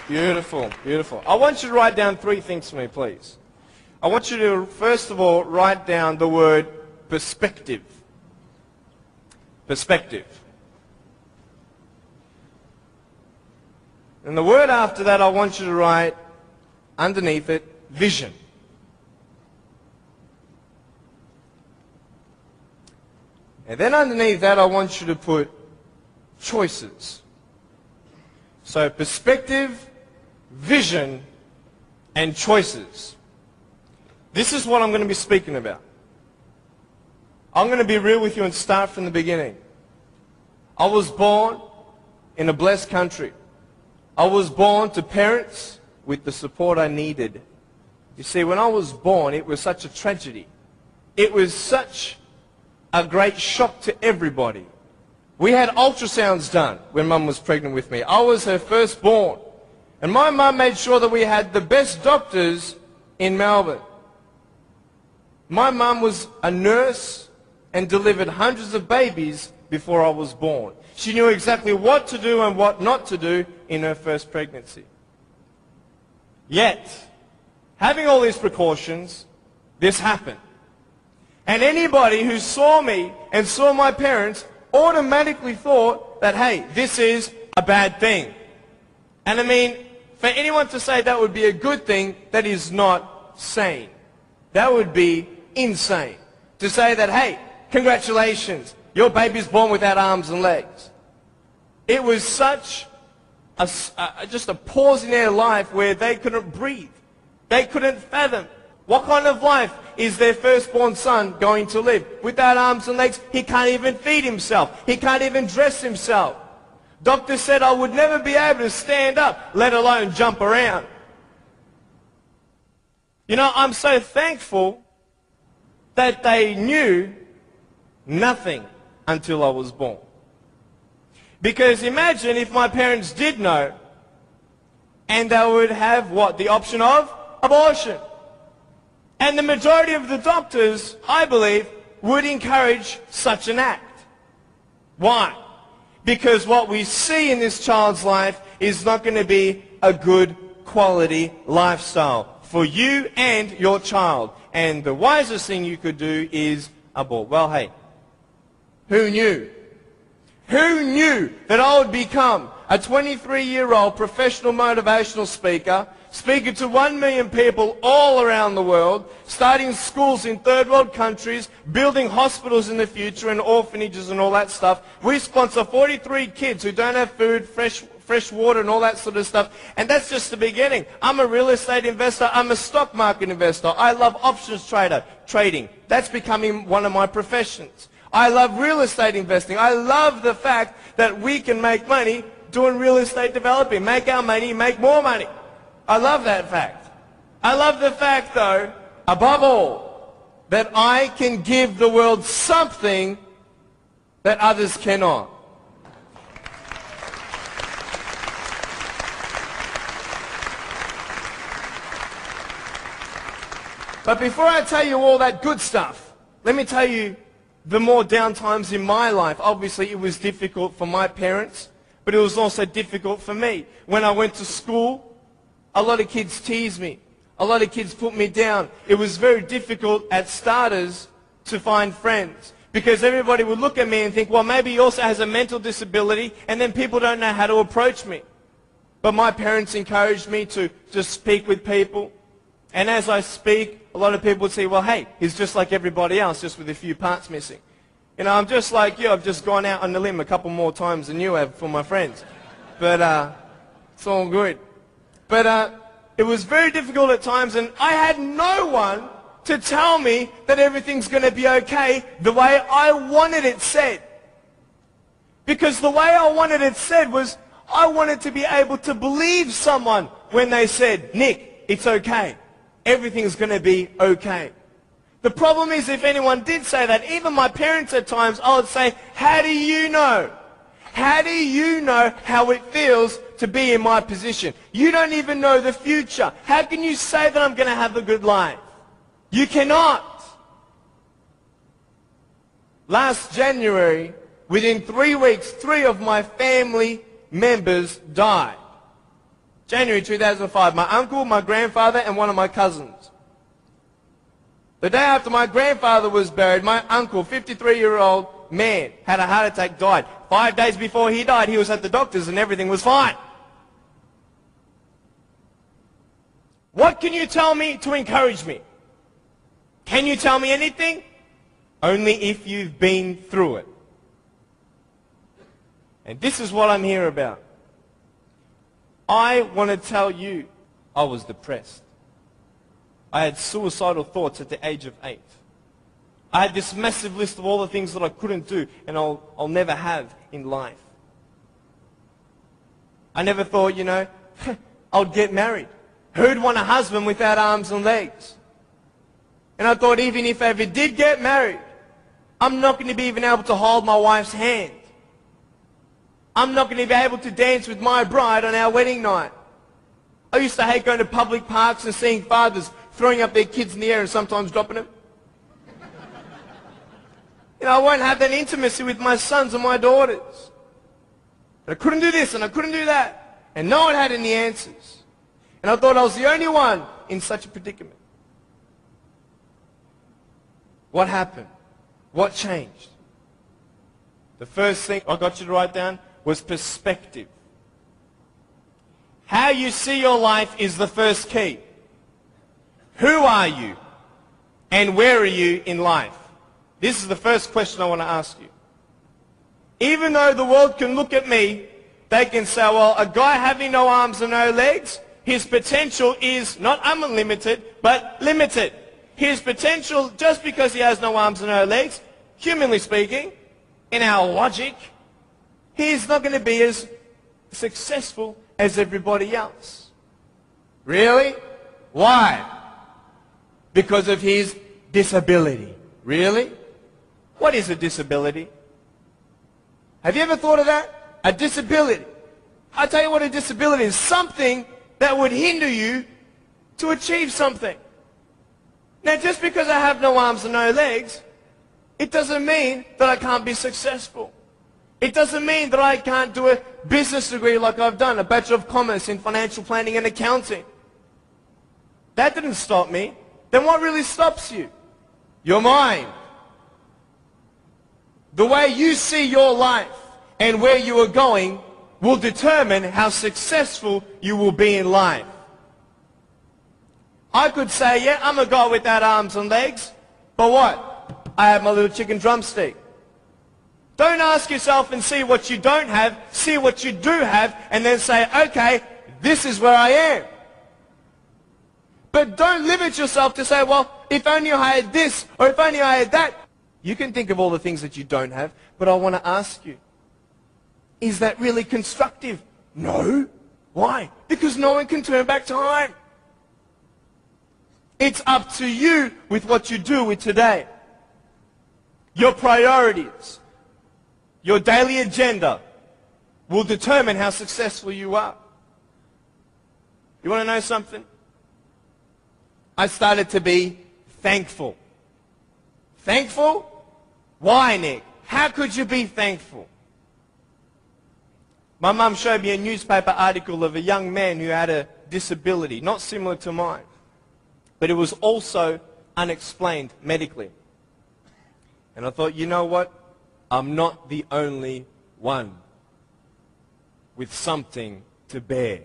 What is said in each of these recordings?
Beautiful, beautiful. I want you to write down 3 things for me, please. I want you to, first of all, write down the word perspective. Perspective. And the word after that, I want you to write underneath it, vision. And then underneath that, I want you to put choices. So perspective, vision, and choices. This is what I'm going to be speaking about. I'm going to be real with you and start from the beginning. I was born in a blessed country. I was born to parents with the support I needed. You see, when I was born, it was such a tragedy. It was such a great shock to everybody. We had ultrasounds done when Mum was pregnant with me. I was her firstborn. And my mum made sure that we had the best doctors in Melbourne. My mum was a nurse and delivered hundreds of babies before I was born. She knew exactly what to do and what not to do in her first pregnancy. Yet, having all these precautions, this happened. And anybody who saw me and saw my parents automatically thought that, hey, this is a bad thing. And I mean, for anyone to say that would be a good thing, that is not sane. That would be insane. To say that, hey, congratulations, your baby's born without arms and legs. It was such just a pause in their life where they couldn't breathe. They couldn't fathom. What kind of life is their firstborn son going to live? Without arms and legs, he can't even feed himself. He can't even dress himself. Doctor said I would never be able to stand up, let alone jump around. You know, I'm so thankful that they knew nothing until I was born. Because imagine if my parents did know, and they would have what? The option of abortion. And the majority of the doctors, I believe, would encourage such an act. Why? Because what we see in this child's life is not going to be a good quality lifestyle for you and your child. And the wisest thing you could do is abort. Well, hey, who knew? Who knew that I would become a 23-year-old professional motivational speaker, speaking to 1 million people all around the world, starting schools in third world countries, building hospitals in the future and orphanages and all that stuff. We sponsor 43 kids who don't have food, fresh water and all that sort of stuff. And that's just the beginning. I'm a real estate investor. I'm a stock market investor. I love options trading. That's becoming one of my professions. I love real estate investing. I love the fact that we can make money doing real estate developing. Make our money, make more money. I love that fact. I love the fact, though, above all, that I can give the world something that others cannot. But before I tell you all that good stuff, let me tell you the more down times in my life. Obviously, it was difficult for my parents, but it was also difficult for me. When I went to school, a lot of kids teased me. A lot of kids put me down. It was very difficult at starters to find friends because everybody would look at me and think, well, maybe he also has a mental disability, and then people don't know how to approach me. But my parents encouraged me to just speak with people. And as I speak, a lot of people would say, well, hey, he's just like everybody else, just with a few parts missing. You know, I'm just like you. I've just gone out on the limb a couple more times than you have for my friends. But it's all good. But it was very difficult at times, and I had no one to tell me that everything's going to be okay the way I wanted it said. Because the way I wanted it said was, I wanted to be able to believe someone when they said, Nick, it's okay. Everything's going to be okay. The problem is, if anyone did say that, even my parents at times, I would say, how do you know? How do you know how it feels to be in my position? You don't even know the future. How can you say that I'm going to have a good life? You cannot. Last January, within 3 weeks, 3 of my family members died. January 2005. My uncle, my grandfather, and one of my cousins. The day after my grandfather was buried, my uncle, 53-year-old man, had a heart attack, died. 5 days before he died, he was at the doctor's and everything was fine. What can you tell me to encourage me? Can you tell me anything? Only if you've been through it. And this is what I'm here about. I want to tell you, I was depressed. I had suicidal thoughts at the age of 8. I had this massive list of all the things that I couldn't do and I'll never have in life. I never thought, you know, I'd get married. Who'd want a husband without arms and legs? And I thought even if I ever did get married, I'm not going to be even able to hold my wife's hand. I'm not going to be able to dance with my bride on our wedding night. I used to hate going to public parks and seeing fathers throwing up their kids in the air and sometimes dropping them. You know, I won't have that intimacy with my sons and my daughters. But I couldn't do this and I couldn't do that. And no one had any answers. And I thought I was the only one in such a predicament. What happened? What changed? The first thing I got you to write down was perspective. How you see your life is the first key. Who are you? And where are you in life? This is the first question I want to ask you. Even though the world can look at me, they can say, well, a guy having no arms and no legs, his potential is not unlimited, but limited. His potential, just because he has no arms and no legs, humanly speaking, in our logic, he's not going to be as successful as everybody else. Really? Why? Because of his disability. Really? What is a disability? Have you ever thought of that? A disability. I'll tell you what a disability is. Something that would hinder you to achieve something. Now, just because I have no arms and no legs, it doesn't mean that I can't be successful. It doesn't mean that I can't do a business degree like I've done, a Bachelor of Commerce in Financial Planning and Accounting. That didn't stop me. Then what really stops you? Your mind. The way you see your life and where you are going will determine how successful you will be in life. I could say, yeah, I'm a guy without arms and legs, but what? I have my little chicken drumstick. Don't ask yourself and see what you don't have, see what you do have, and then say, okay, this is where I am. But don't limit yourself to say, well, if only I had this, or if only I had that. You can think of all the things that you don't have, but I want to ask you, is that really constructive? No. Why? Because no one can turn back time. It's up to you with what you do with today. Your priorities, your daily agenda will determine how successful you are. You want to know something? I started to be thankful. Thankful? Why, Nick? How could you be thankful? My mum showed me a newspaper article of a young man who had a disability, not similar to mine, but it was also unexplained medically. And I thought, you know what? I'm not the only one with something to bear.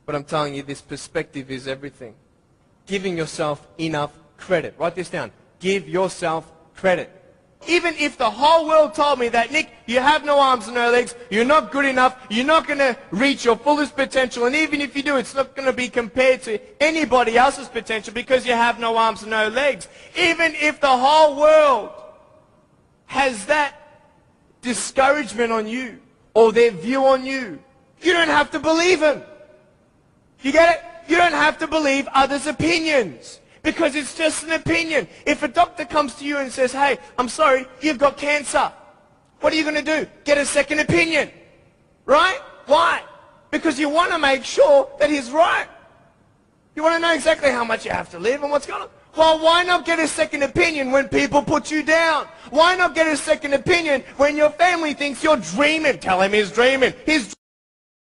But I'm telling you, this perspective is everything. Giving yourself enough credit. Write this down. Give yourself credit. Even if the whole world told me that, Nick, you have no arms and no legs, you're not good enough, you're not going to reach your fullest potential, and even if you do, it's not going to be compared to anybody else's potential because you have no arms and no legs. Even if the whole world has that discouragement on you or their view on you, you don't have to believe them. You get it? You don't have to believe others' opinions. Because it's just an opinion. If a doctor comes to you and says, hey, I'm sorry, you've got cancer. What are you going to do? Get a second opinion. Right? Why? Because you want to make sure that he's right. You want to know exactly how much you have to live and what's going on. Well, why not get a second opinion when people put you down? Why not get a second opinion when your family thinks you're dreaming? Tell him he's dreaming. He's